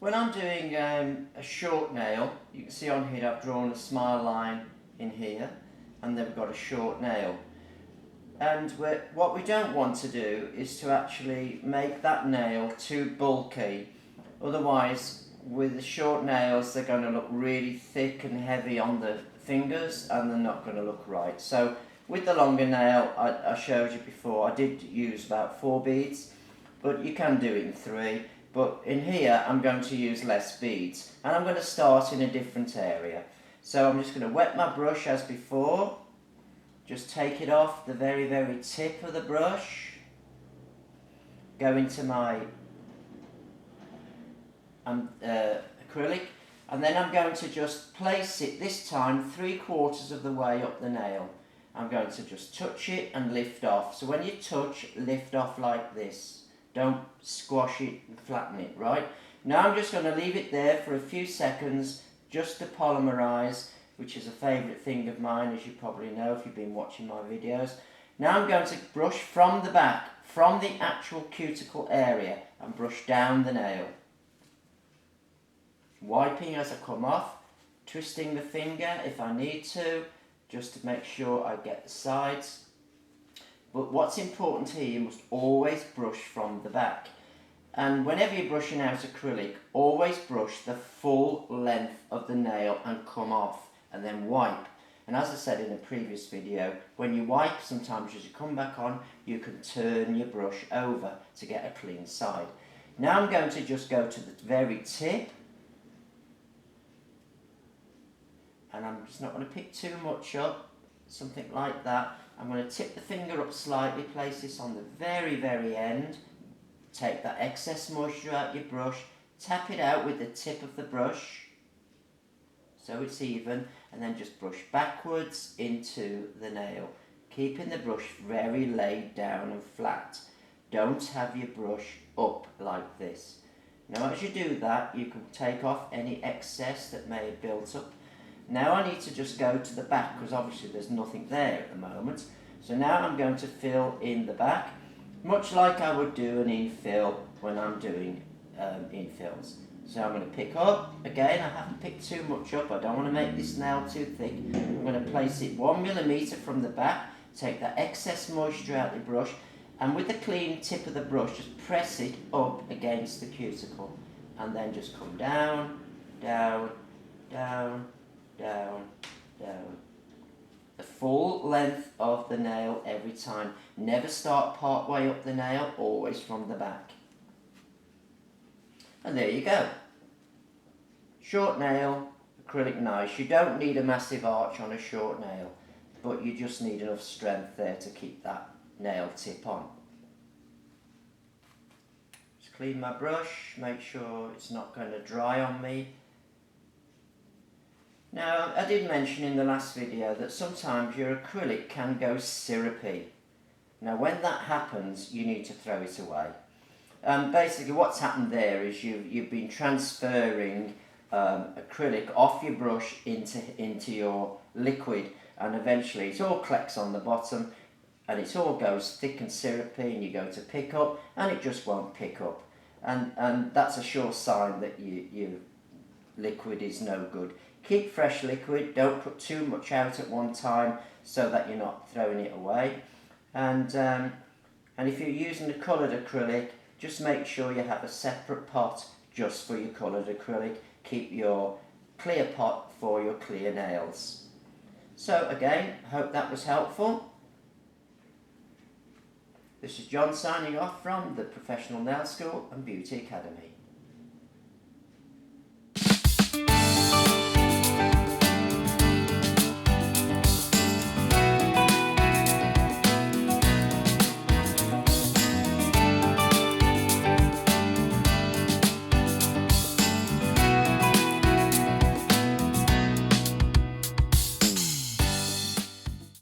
When I'm doing a short nail, you can see on here I've drawn a smile line in here, and then we've got a short nail. And what we don't want to do is to actually make that nail too bulky. Otherwise, with the short nails, they're going to look really thick and heavy on the fingers, and they're not going to look right. So with the longer nail, I showed you before, I did use about 4 beads, but you can do it in 3. But in here, I'm going to use less beads, and I'm going to start in a different area. So I'm just going to wet my brush as before. Just take it off the very, very tip of the brush. Go into my acrylic, and then I'm going to just place it, this time 3/4 of the way up the nail. I'm going to just touch it and lift off. So when you touch, lift off like this. Don't squash it and flatten it, right? Now I'm just going to leave it there for a few seconds just to polymerize, which is a favourite thing of mine, as you probably know if you've been watching my videos. Now I'm going to brush from the back, from the actual cuticle area, and brush down the nail. Wiping as I come off, twisting the finger if I need to, just to make sure I get the sides. But what's important here, you must always brush from the back. And whenever you're brushing out acrylic, always brush the full length of the nail and come off, and then wipe. And as I said in a previous video, when you wipe, sometimes as you come back on, you can turn your brush over to get a clean side. Now I'm going to just go to the very tip, and I'm just not going to pick too much up, something like that. I'm going to tip the finger up slightly, place this on the very, very end, take that excess moisture out your brush, tap it out with the tip of the brush, so it's even, and then just brush backwards into the nail, keeping the brush very laid down and flat. Don't have your brush up like this. Now as you do that, you can take off any excess that may have built up. Now I need to just go to the back, because obviously there's nothing there at the moment. So now I'm going to fill in the back, much like I would do an infill when I'm doing infills. So I'm going to pick up, again I haven't picked too much up, I don't want to make this nail too thick. I'm going to place it 1mm from the back, take that excess moisture out of the brush, and with the clean tip of the brush just press it up against the cuticle, and then just come down, down, down, down, down. The full length of the nail every time. Never start part way up the nail, always from the back. And there you go. Short nail, acrylic nice. You don't need a massive arch on a short nail, but you just need enough strength there to keep that nail tip on. Just clean my brush, make sure it's not going to dry on me. Now, I did mention in the last video that sometimes your acrylic can go syrupy. Now, when that happens, you need to throw it away. Basically, what's happened there is you've been transferring acrylic off your brush into your liquid, and eventually it all collects on the bottom, and it all goes thick and syrupy, and you go to pick up, and it just won't pick up. And that's a sure sign that your liquid is no good. Keep fresh liquid, don't put too much out at one time so that you're not throwing it away. And if you're using the coloured acrylic, just make sure you have a separate pot just for your coloured acrylic. Keep your clear pot for your clear nails. So again, hope that was helpful. This is John signing off from the Professional Nail School and Beauty Academy.